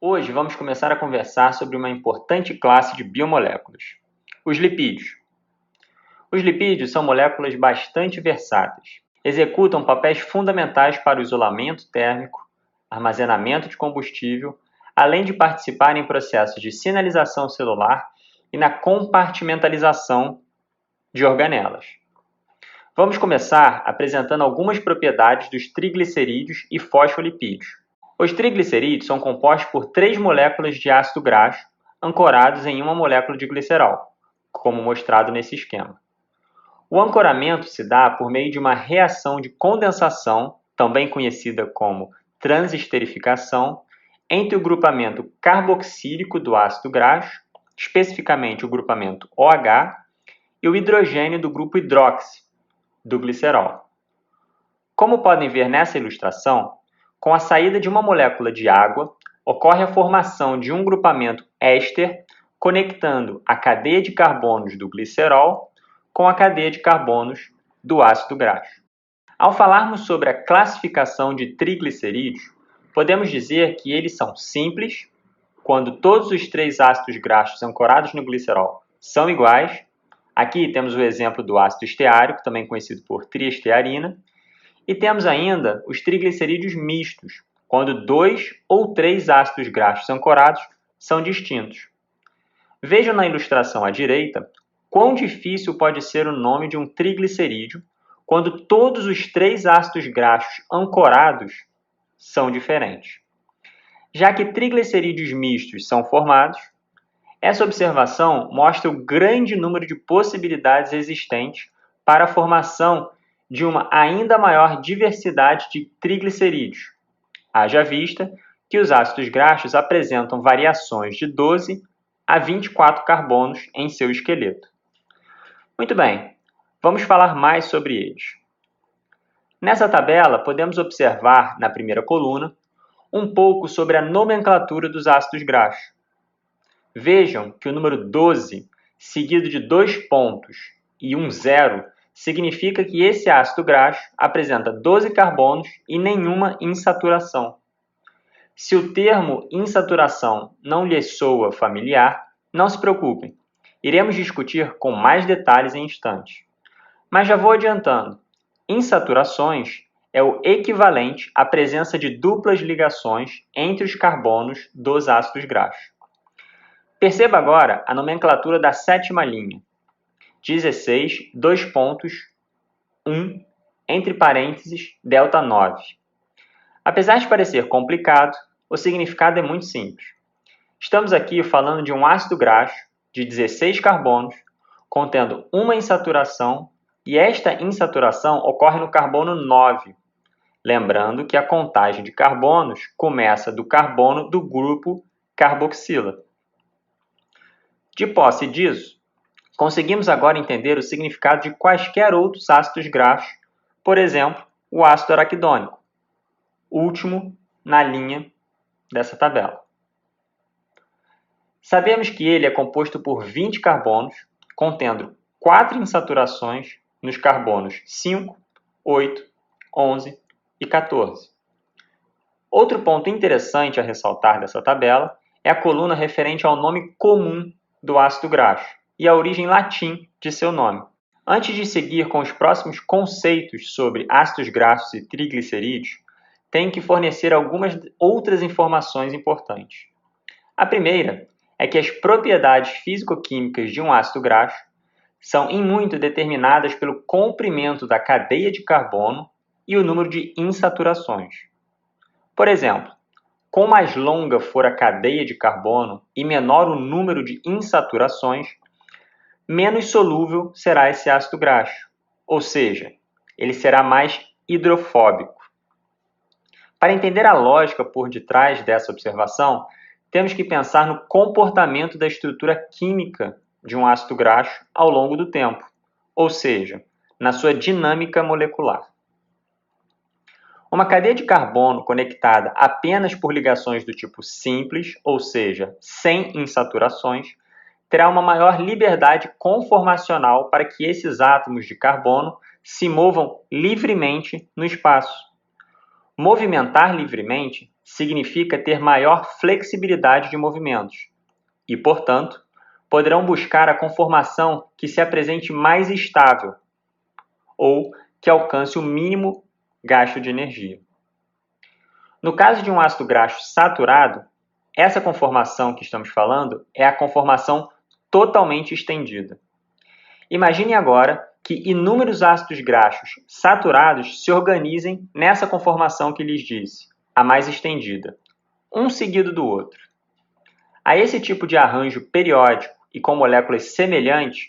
Hoje vamos começar a conversar sobre uma importante classe de biomoléculas, os lipídios. Os lipídios são moléculas bastante versáteis. Executam papéis fundamentais para o isolamento térmico, armazenamento de combustível, além de participar em processos de sinalização celular e na compartimentalização de organelas. Vamos começar apresentando algumas propriedades dos triglicerídeos e fosfolipídios. Os triglicerídeos são compostos por 3 moléculas de ácido graxo ancorados em uma molécula de glicerol, como mostrado nesse esquema. O ancoramento se dá por meio de uma reação de condensação, também conhecida como transesterificação, entre o grupamento carboxílico do ácido graxo, especificamente o grupamento OH, e o hidrogênio do grupo hidroxi, do glicerol. Como podem ver nessa ilustração, com a saída de uma molécula de água, ocorre a formação de um grupamento éster conectando a cadeia de carbonos do glicerol com a cadeia de carbonos do ácido graxo. Ao falarmos sobre a classificação de triglicerídeos, podemos dizer que eles são simples, quando todos os 3 ácidos graxos ancorados no glicerol são iguais. Aqui temos o exemplo do ácido esteárico, também conhecido por triestearina, e temos ainda os triglicerídeos mistos, quando 2 ou 3 ácidos graxos ancorados são distintos. Vejam na ilustração à direita quão difícil pode ser o nome de um triglicerídeo quando todos os 3 ácidos graxos ancorados são diferentes. Já que triglicerídeos mistos são formados, essa observação mostra o grande número de possibilidades existentes para a formação de uma ainda maior diversidade de triglicerídeos. Haja vista que os ácidos graxos apresentam variações de 12 a 24 carbonos em seu esqueleto. Muito bem, vamos falar mais sobre eles. Nessa tabela, podemos observar, na primeira coluna, um pouco sobre a nomenclatura dos ácidos graxos. Vejam que o número 12, seguido de 2 pontos e um zero, significa que esse ácido graxo apresenta 12 carbonos e nenhuma insaturação. Se o termo insaturação não lhe soa familiar, não se preocupem. Iremos discutir com mais detalhes em instantes. Mas já vou adiantando. Insaturações é o equivalente à presença de duplas ligações entre os carbonos dos ácidos graxos. Perceba agora a nomenclatura da 7ª linha. 16, 2 pontos, 1, entre parênteses, delta 9. Apesar de parecer complicado, o significado é muito simples. Estamos aqui falando de um ácido graxo de 16 carbonos, contendo uma insaturação, e esta insaturação ocorre no carbono 9. Lembrando que a contagem de carbonos começa do carbono do grupo carboxila. De posse disso, conseguimos agora entender o significado de quaisquer outros ácidos graxos, por exemplo, o ácido araquidônico, último na linha dessa tabela. Sabemos que ele é composto por 20 carbonos, contendo 4 insaturações nos carbonos 5, 8, 11 e 14. Outro ponto interessante a ressaltar dessa tabela é a coluna referente ao nome comum do ácido graxo e a origem latim de seu nome. Antes de seguir com os próximos conceitos sobre ácidos graxos e triglicerídeos, tenho que fornecer algumas outras informações importantes. A primeira é que as propriedades físico-químicas de um ácido graxo são em muito determinadas pelo comprimento da cadeia de carbono e o número de insaturações. Por exemplo, quanto mais longa for a cadeia de carbono e menor o número de insaturações, menos solúvel será esse ácido graxo, ou seja, ele será mais hidrofóbico. Para entender a lógica por detrás dessa observação, temos que pensar no comportamento da estrutura química de um ácido graxo ao longo do tempo, ou seja, na sua dinâmica molecular. Uma cadeia de carbono conectada apenas por ligações do tipo simples, ou seja, sem insaturações, terá uma maior liberdade conformacional para que esses átomos de carbono se movam livremente no espaço. Movimentar livremente significa ter maior flexibilidade de movimentos e, portanto, poderão buscar a conformação que se apresente mais estável ou que alcance o mínimo gasto de energia. No caso de um ácido graxo saturado, essa conformação que estamos falando é a conformação totalmente estendida. Imagine agora que inúmeros ácidos graxos saturados se organizem nessa conformação que lhes disse, a mais estendida, um seguido do outro. A esse tipo de arranjo periódico e com moléculas semelhantes,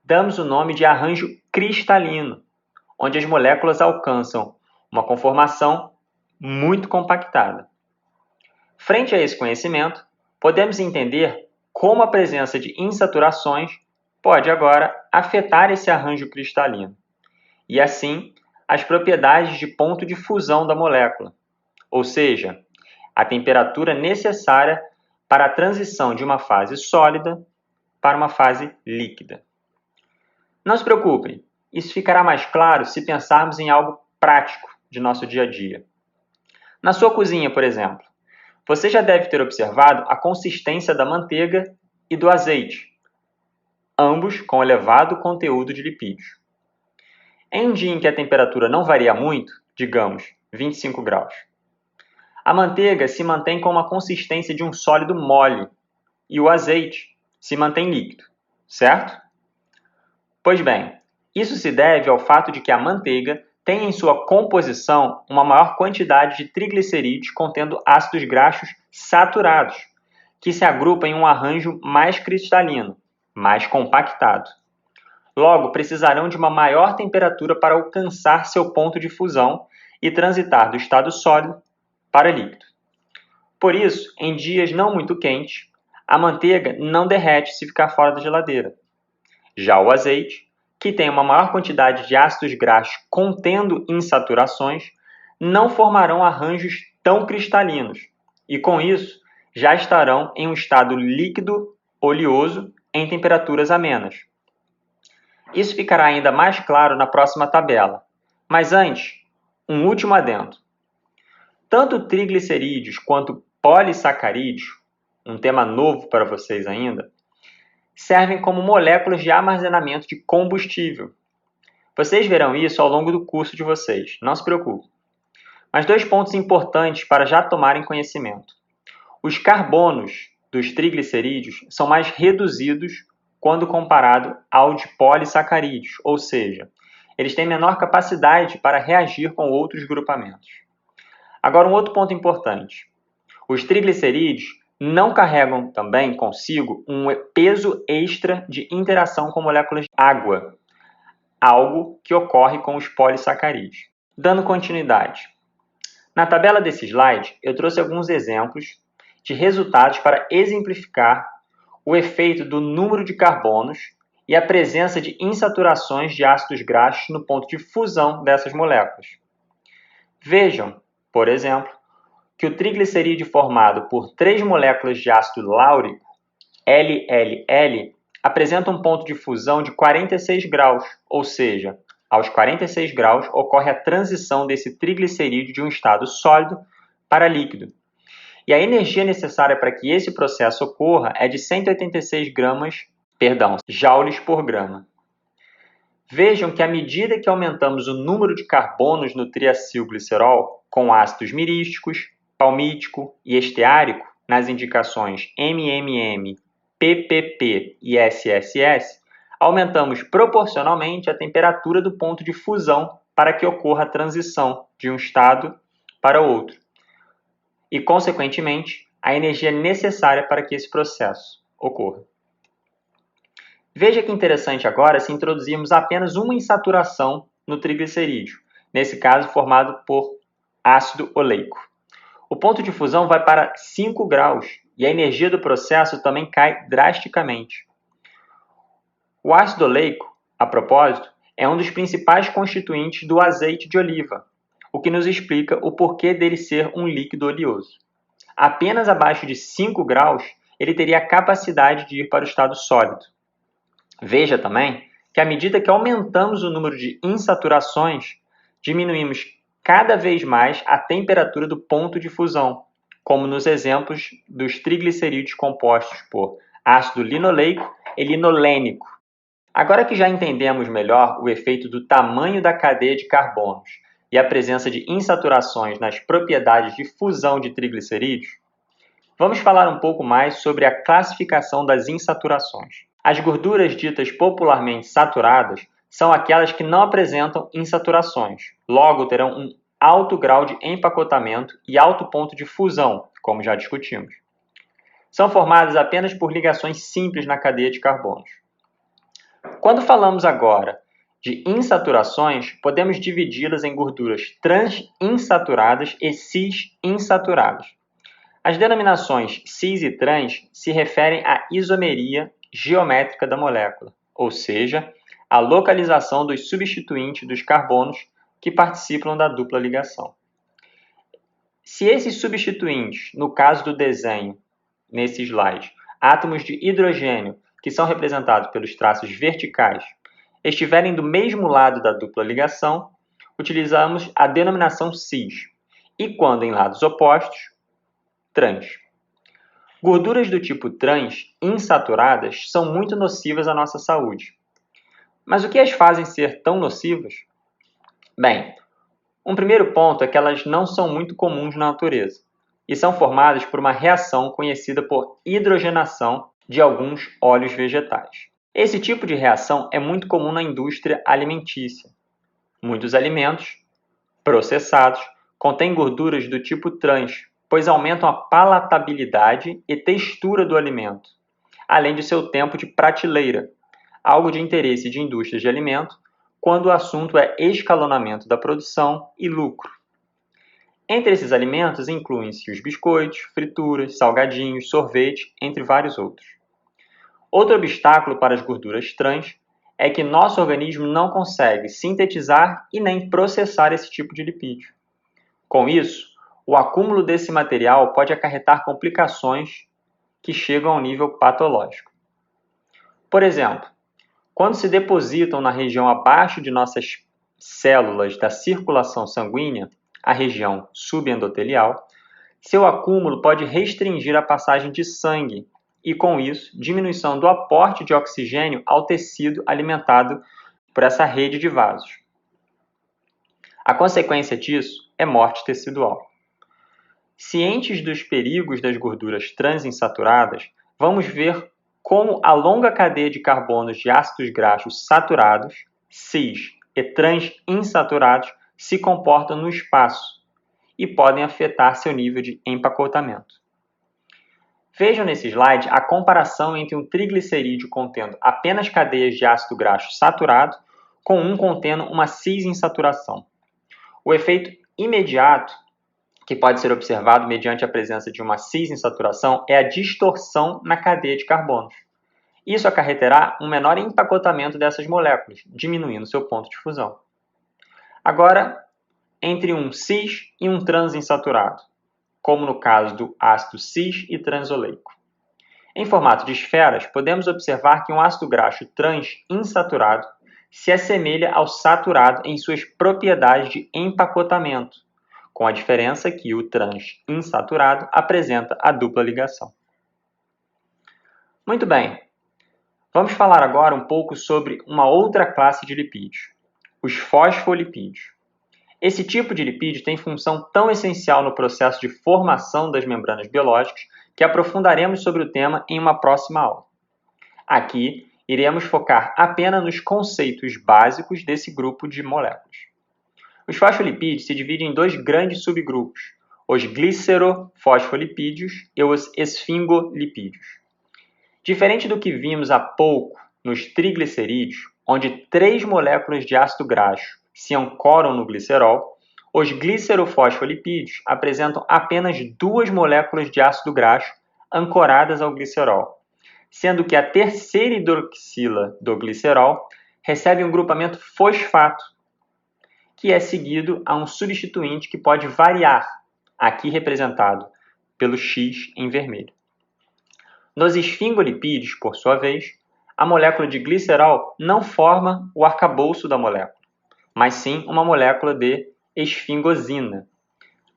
damos o nome de arranjo cristalino, onde as moléculas alcançam uma conformação muito compactada. Frente a esse conhecimento, podemos entender como a presença de insaturações pode agora afetar esse arranjo cristalino, e assim as propriedades de ponto de fusão da molécula, ou seja, a temperatura necessária para a transição de uma fase sólida para uma fase líquida. Não se preocupem, isso ficará mais claro se pensarmos em algo prático de nosso dia a dia. Na sua cozinha, por exemplo, você já deve ter observado a consistência da manteiga e do azeite, ambos com elevado conteúdo de lipídios. Em um dia em que a temperatura não varia muito, digamos 25 graus, a manteiga se mantém com uma consistência de um sólido mole e o azeite se mantém líquido, certo? Pois bem, isso se deve ao fato de que a manteiga tem em sua composição uma maior quantidade de triglicerídeos contendo ácidos graxos saturados, que se agrupam em um arranjo mais cristalino, mais compactado. Logo, precisarão de uma maior temperatura para alcançar seu ponto de fusão e transitar do estado sólido para líquido. Por isso, em dias não muito quentes, a manteiga não derrete se ficar fora da geladeira. Já o azeite, que tem uma maior quantidade de ácidos graxos contendo insaturações, não formarão arranjos tão cristalinos e, com isso, já estarão em um estado líquido oleoso em temperaturas amenas. Isso ficará ainda mais claro na próxima tabela, mas antes, um último adendo. Tanto triglicerídeos quanto polissacarídeos, um tema novo para vocês ainda, servem como moléculas de armazenamento de combustível. Vocês verão isso ao longo do curso de vocês, não se preocupe. Mas 2 pontos importantes para já tomarem conhecimento. Os carbonos dos triglicerídeos são mais reduzidos quando comparado ao de polissacarídeos, ou seja, eles têm menor capacidade para reagir com outros grupamentos. Agora, um outro ponto importante. Os triglicerídeos não carregam também consigo um peso extra de interação com moléculas de água, algo que ocorre com os polissacarídeos. Dando continuidade. Na tabela desse slide, eu trouxe alguns exemplos de resultados para exemplificar o efeito do número de carbonos e a presença de insaturações de ácidos graxos no ponto de fusão dessas moléculas. Vejam, por exemplo, que o triglicerídeo formado por 3 moléculas de ácido láurico, LLL, apresenta um ponto de fusão de 46 graus, ou seja, aos 46 graus ocorre a transição desse triglicerídeo de um estado sólido para líquido. E a energia necessária para que esse processo ocorra é de 186 joules por grama. Vejam que à medida que aumentamos o número de carbonos no triacilglicerol com ácidos mirísticos, palmítico e esteárico, nas indicações MMM, PPP e SSS, aumentamos proporcionalmente a temperatura do ponto de fusão para que ocorra a transição de um estado para outro e, consequentemente, a energia necessária para que esse processo ocorra. Veja que interessante agora se introduzirmos apenas uma insaturação no triglicerídeo, nesse caso formado por ácido oleico. O ponto de fusão vai para 5 graus e a energia do processo também cai drasticamente. O ácido oleico, a propósito, é um dos principais constituintes do azeite de oliva, o que nos explica o porquê dele ser um líquido oleoso. Apenas abaixo de 5 graus, ele teria a capacidade de ir para o estado sólido. Veja também que à medida que aumentamos o número de insaturações, diminuímos cada vez mais a temperatura do ponto de fusão, como nos exemplos dos triglicerídeos compostos por ácido linoleico e linolênico. Agora que já entendemos melhor o efeito do tamanho da cadeia de carbonos e a presença de insaturações nas propriedades de fusão de triglicerídeos, vamos falar um pouco mais sobre a classificação das insaturações. As gorduras ditas popularmente saturadas são aquelas que não apresentam insaturações, logo terão um alto grau de empacotamento e alto ponto de fusão, como já discutimos. São formadas apenas por ligações simples na cadeia de carbonos. Quando falamos agora de insaturações, podemos dividi-las em gorduras transinsaturadas e cis-insaturadas. As denominações cis e trans se referem à isomeria geométrica da molécula, ou seja, à localização dos substituintes dos carbonos que participam da dupla ligação. Se esses substituintes, no caso do desenho, nesse slide, átomos de hidrogênio, que são representados pelos traços verticais, estiverem do mesmo lado da dupla ligação, utilizamos a denominação cis, e quando em lados opostos, trans. Gorduras do tipo trans insaturadas são muito nocivas à nossa saúde. Mas o que as fazem ser tão nocivas? Bem, um primeiro ponto é que elas não são muito comuns na natureza e são formadas por uma reação conhecida por hidrogenação de alguns óleos vegetais. Esse tipo de reação é muito comum na indústria alimentícia. Muitos alimentos processados contêm gorduras do tipo trans, pois aumentam a palatabilidade e textura do alimento, além de seu tempo de prateleira, algo de interesse de indústrias de alimento, quando o assunto é escalonamento da produção e lucro. Entre esses alimentos incluem-se os biscoitos, frituras, salgadinhos, sorvete, entre vários outros. Outro obstáculo para as gorduras trans é que nosso organismo não consegue sintetizar e nem processar esse tipo de lipídio. Com isso, o acúmulo desse material pode acarretar complicações que chegam ao nível patológico. Por exemplo, quando se depositam na região abaixo de nossas células da circulação sanguínea, a região subendotelial, seu acúmulo pode restringir a passagem de sangue e, com isso, diminuição do aporte de oxigênio ao tecido alimentado por essa rede de vasos. A consequência disso é morte tecidual. Cientes dos perigos das gorduras transinsaturadas, vamos ver como a longa cadeia de carbonos de ácidos graxos saturados, cis e transinsaturados, se comportam no espaço e podem afetar seu nível de empacotamento. Vejam nesse slide a comparação entre um triglicerídeo contendo apenas cadeias de ácido graxo saturado com um contendo uma cis-insaturação. O efeito imediato que pode ser observado mediante a presença de uma cis-insaturação é a distorção na cadeia de carbonos. Isso acarreterá um menor empacotamento dessas moléculas, diminuindo seu ponto de fusão. Agora, entre um cis e um transinsaturado, como no caso do ácido cis e transoleico. Em formato de esferas, podemos observar que um ácido graxo transinsaturado se assemelha ao saturado em suas propriedades de empacotamento, com a diferença que o transinsaturado apresenta a dupla ligação. Muito bem, vamos falar agora um pouco sobre uma outra classe de lipídios, os fosfolipídios. Esse tipo de lipídio tem função tão essencial no processo de formação das membranas biológicas que aprofundaremos sobre o tema em uma próxima aula. Aqui, iremos focar apenas nos conceitos básicos desse grupo de moléculas. Os fosfolipídios se dividem em dois grandes subgrupos, os glicerofosfolipídios e os esfingolipídios. Diferente do que vimos há pouco nos triglicerídeos, onde 3 moléculas de ácido graxo se ancoram no glicerol, os glicerofosfolipídios apresentam apenas 2 moléculas de ácido graxo ancoradas ao glicerol, sendo que a terceira hidroxila do glicerol recebe um grupamento fosfato, que é seguido a um substituinte que pode variar, aqui representado pelo X em vermelho. Nos esfingolipídios, por sua vez, a molécula de glicerol não forma o arcabouço da molécula, mas sim uma molécula de esfingosina.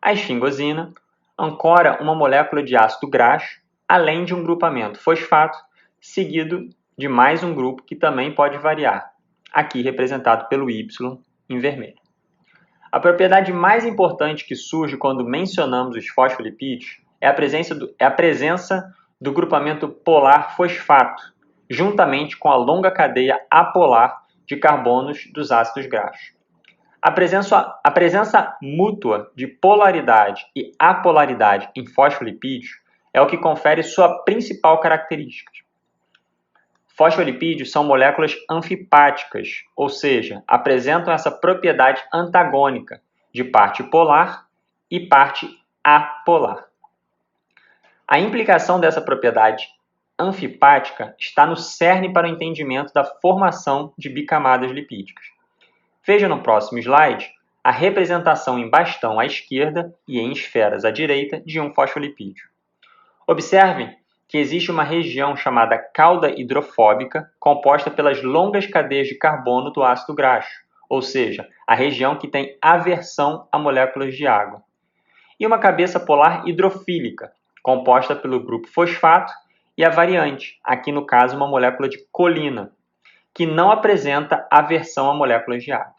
A esfingosina ancora uma molécula de ácido graxo, além de um grupamento fosfato, seguido de mais um grupo que também pode variar, aqui representado pelo Y em vermelho. A propriedade mais importante que surge quando mencionamos os fosfolipídios é a presença do grupamento polar fosfato, juntamente com a longa cadeia apolar de carbonos dos ácidos graxos. A presença mútua de polaridade e apolaridade em fosfolipídios é o que confere sua principal característica. Fosfolipídios são moléculas anfipáticas, ou seja, apresentam essa propriedade antagônica de parte polar e parte apolar. A implicação dessa propriedade anfipática está no cerne para o entendimento da formação de bicamadas lipídicas. Veja no próximo slide a representação em bastão à esquerda e em esferas à direita de um fosfolipídio. Observem que existe uma região chamada cauda hidrofóbica, composta pelas longas cadeias de carbono do ácido graxo, ou seja, a região que tem aversão a moléculas de água. E uma cabeça polar hidrofílica, composta pelo grupo fosfato e a variante, aqui no caso uma molécula de colina, que não apresenta aversão a moléculas de água.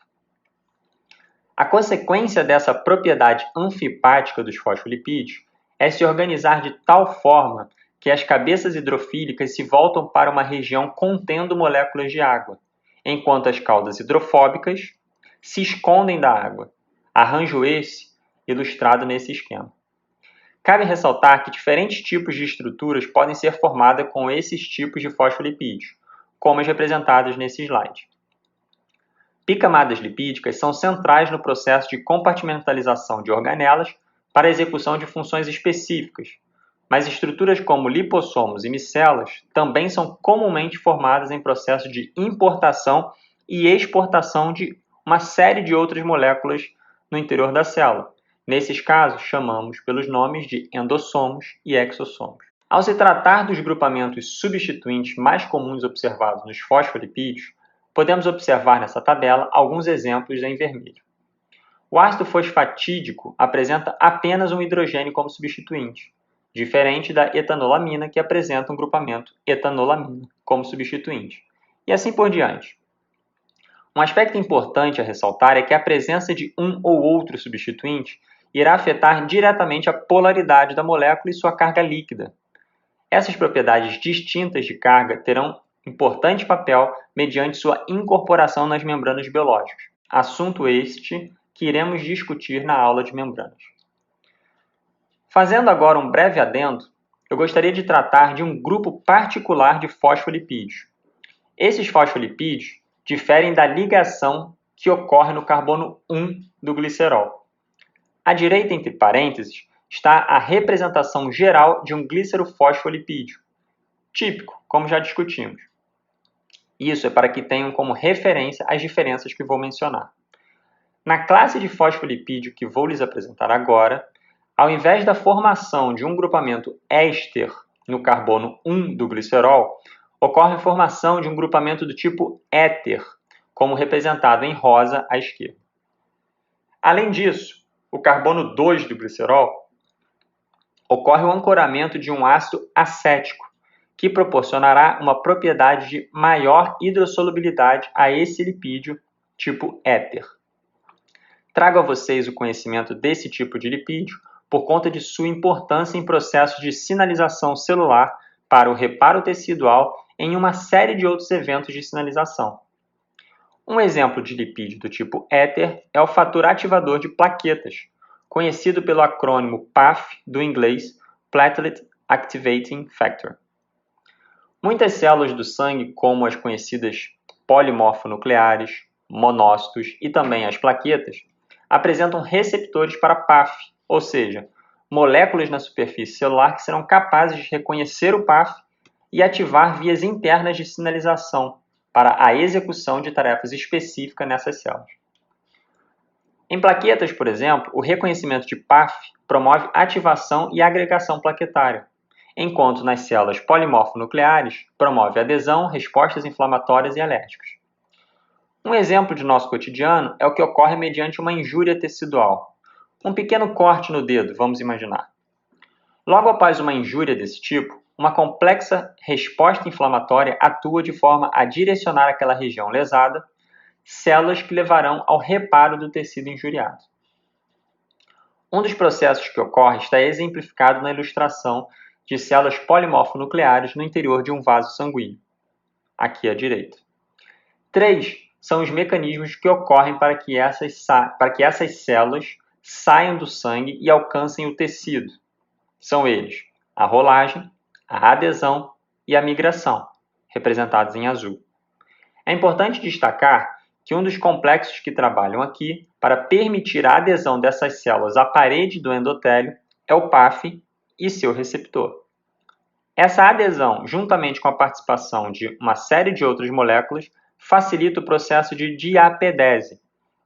A consequência dessa propriedade anfipática dos fosfolipídios é se organizar de tal forma que as cabeças hidrofílicas se voltam para uma região contendo moléculas de água, enquanto as caudas hidrofóbicas se escondem da água. Arranjo esse ilustrado nesse esquema. Cabe ressaltar que diferentes tipos de estruturas podem ser formadas com esses tipos de fosfolipídios, como as representadas nesse slide. Bicamadas lipídicas são centrais no processo de compartimentalização de organelas para a execução de funções específicas, mas estruturas como lipossomos e micelas também são comumente formadas em processo de importação e exportação de uma série de outras moléculas no interior da célula. Nesses casos, chamamos pelos nomes de endossomos e exossomos. Ao se tratar dos grupamentos substituintes mais comuns observados nos fosfolipídios, podemos observar nessa tabela alguns exemplos em vermelho. O ácido fosfatídico apresenta apenas um hidrogênio como substituinte, diferente da etanolamina, que apresenta um grupamento etanolamina como substituinte, e assim por diante. Um aspecto importante a ressaltar é que a presença de um ou outro substituinte irá afetar diretamente a polaridade da molécula e sua carga líquida. Essas propriedades distintas de carga terão importante papel mediante sua incorporação nas membranas biológicas, assunto este que iremos discutir na aula de membranas. Fazendo agora um breve adendo, eu gostaria de tratar de um grupo particular de fosfolipídios. Esses fosfolipídios diferem da ligação que ocorre no carbono 1 do glicerol. À direita, entre parênteses, está a representação geral de um glicerofosfolipídio, típico, como já discutimos. Isso é para que tenham como referência as diferenças que vou mencionar. Na classe de fosfolipídio que vou lhes apresentar agora, ao invés da formação de um grupamento éster no carbono 1 do glicerol, ocorre a formação de um grupamento do tipo éter, como representado em rosa à esquerda. Além disso, o carbono 2 do glicerol ocorre o ancoramento de um ácido acético, que proporcionará uma propriedade de maior hidrossolubilidade a esse lipídio tipo éter. Trago a vocês o conhecimento desse tipo de lipídio por conta de sua importância em processos de sinalização celular para o reparo tecidual em uma série de outros eventos de sinalização. Um exemplo de lipídio do tipo éter é o fator ativador de plaquetas, conhecido pelo acrônimo PAF do inglês Platelet Activating Factor. Muitas células do sangue, como as conhecidas polimorfonucleares, monócitos e também as plaquetas, apresentam receptores para PAF, ou seja, moléculas na superfície celular que serão capazes de reconhecer o PAF e ativar vias internas de sinalização para a execução de tarefas específicas nessas células. Em plaquetas, por exemplo, o reconhecimento de PAF promove ativação e agregação plaquetária, enquanto nas células polimorfonucleares promove adesão, respostas inflamatórias e alérgicas. Um exemplo de nosso cotidiano é o que ocorre mediante uma injúria tecidual. Um pequeno corte no dedo, vamos imaginar. Logo após uma injúria desse tipo, uma complexa resposta inflamatória atua de forma a direcionar àquela região lesada células que levarão ao reparo do tecido injuriado. Um dos processos que ocorre está exemplificado na ilustração de células polimorfonucleares no interior de um vaso sanguíneo, aqui à direita. 3 são os mecanismos que ocorrem para que essas células saiam do sangue e alcancem o tecido. São eles a rolagem, a adesão e a migração, representados em azul. É importante destacar que um dos complexos que trabalham aqui para permitir a adesão dessas células à parede do endotélio é o PAF e seu receptor. Essa adesão, juntamente com a participação de uma série de outras moléculas, facilita o processo de diapedese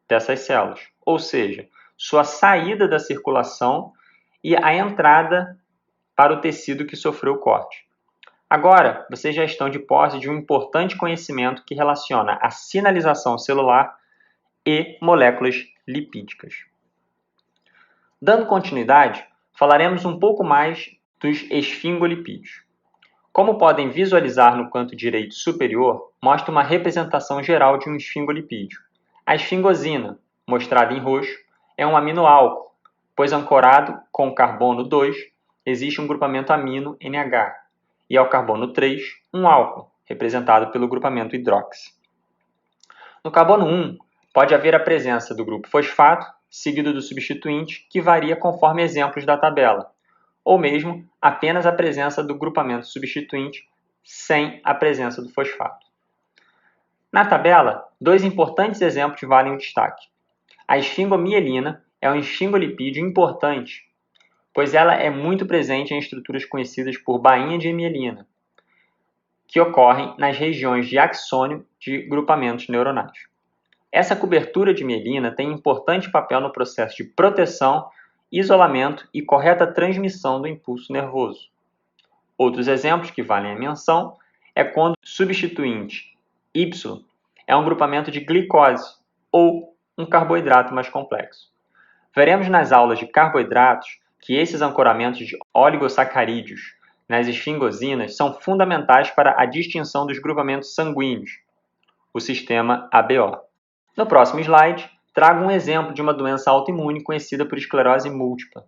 dessas células, ou seja, sua saída da circulação e a entrada para o tecido que sofreu o corte. Agora, vocês já estão de posse de um importante conhecimento que relaciona a sinalização celular e moléculas lipídicas. Dando continuidade, falaremos um pouco mais dos esfingolipídios. Como podem visualizar no canto direito superior, mostra uma representação geral de um esfingolipídio. A esfingosina, mostrada em roxo, é um aminoálcool, pois ancorado com o carbono 2, existe um grupamento amino NH, e ao carbono 3, um álcool, representado pelo grupamento hidroxi. No carbono 1, pode haver a presença do grupo fosfato, seguido do substituinte, que varia conforme exemplos da tabela, ou mesmo apenas a presença do grupamento substituinte sem a presença do fosfato. Na tabela, 2 importantes exemplos valem o destaque. A esfingomielina é um esfingolipídio importante, pois ela é muito presente em estruturas conhecidas por bainha de mielina, que ocorrem nas regiões de axônio de grupamentos neuronais. Essa cobertura de mielina tem importante papel no processo de proteção, isolamento e correta transmissão do impulso nervoso. Outros exemplos que valem a menção é quando o substituinte Y é um grupamento de glicose ou um carboidrato mais complexo. Veremos nas aulas de carboidratos que esses ancoramentos de oligosacarídeos nas esfingosinas são fundamentais para a distinção dos grupamentos sanguíneos, o sistema ABO. No próximo slide, trago um exemplo de uma doença autoimune conhecida por esclerose múltipla.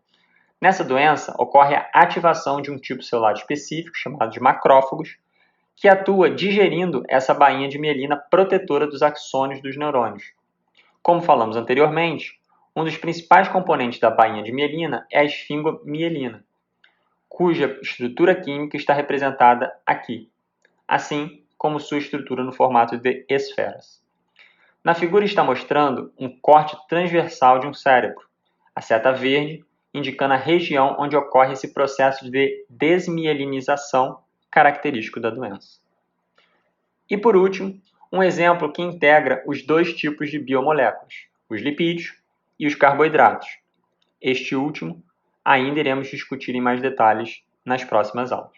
Nessa doença, ocorre a ativação de um tipo celular específico, chamado de macrófagos, que atua digerindo essa bainha de mielina protetora dos axônios dos neurônios. Como falamos anteriormente, um dos principais componentes da bainha de mielina é a esfingomielina, cuja estrutura química está representada aqui, assim como sua estrutura no formato de esferas. Na figura está mostrando um corte transversal de um cérebro, a seta verde indicando a região onde ocorre esse processo de desmielinização característico da doença. E por último, um exemplo que integra os 2 tipos de biomoléculas, os lipídios e os carboidratos. Este último ainda iremos discutir em mais detalhes nas próximas aulas.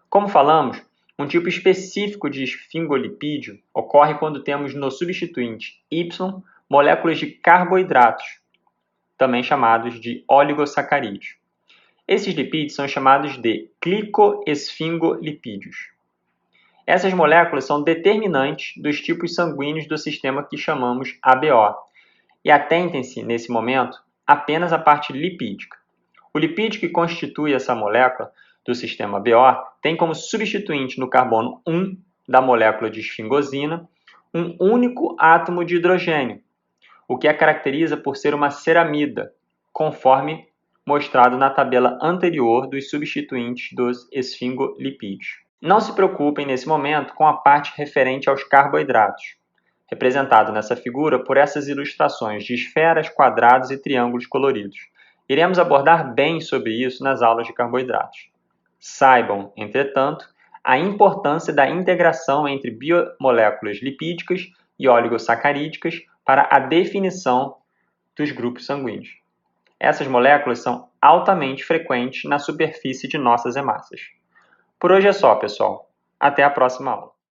Como falamos, um tipo específico de esfingolipídio ocorre quando temos no substituinte Y moléculas de carboidratos, também chamados de oligosacarídeos. Esses lipídios são chamados de glicoesfingolipídios. Essas moléculas são determinantes dos tipos sanguíneos do sistema que chamamos ABO, e atentem-se, nesse momento, apenas à parte lipídica. O lipídio que constitui essa molécula do sistema ABO tem como substituinte no carbono 1 da molécula de esfingosina um único átomo de hidrogênio, o que a caracteriza por ser uma ceramida, conforme mostrado na tabela anterior dos substituintes dos esfingolipídios. Não se preocupem nesse momento com a parte referente aos carboidratos, representado nessa figura por essas ilustrações de esferas, quadrados e triângulos coloridos. Iremos abordar bem sobre isso nas aulas de carboidratos. Saibam, entretanto, a importância da integração entre biomoléculas lipídicas e oligosacarídicas para a definição dos grupos sanguíneos. Essas moléculas são altamente frequentes na superfície de nossas hemácias. Por hoje é só, pessoal. Até a próxima aula.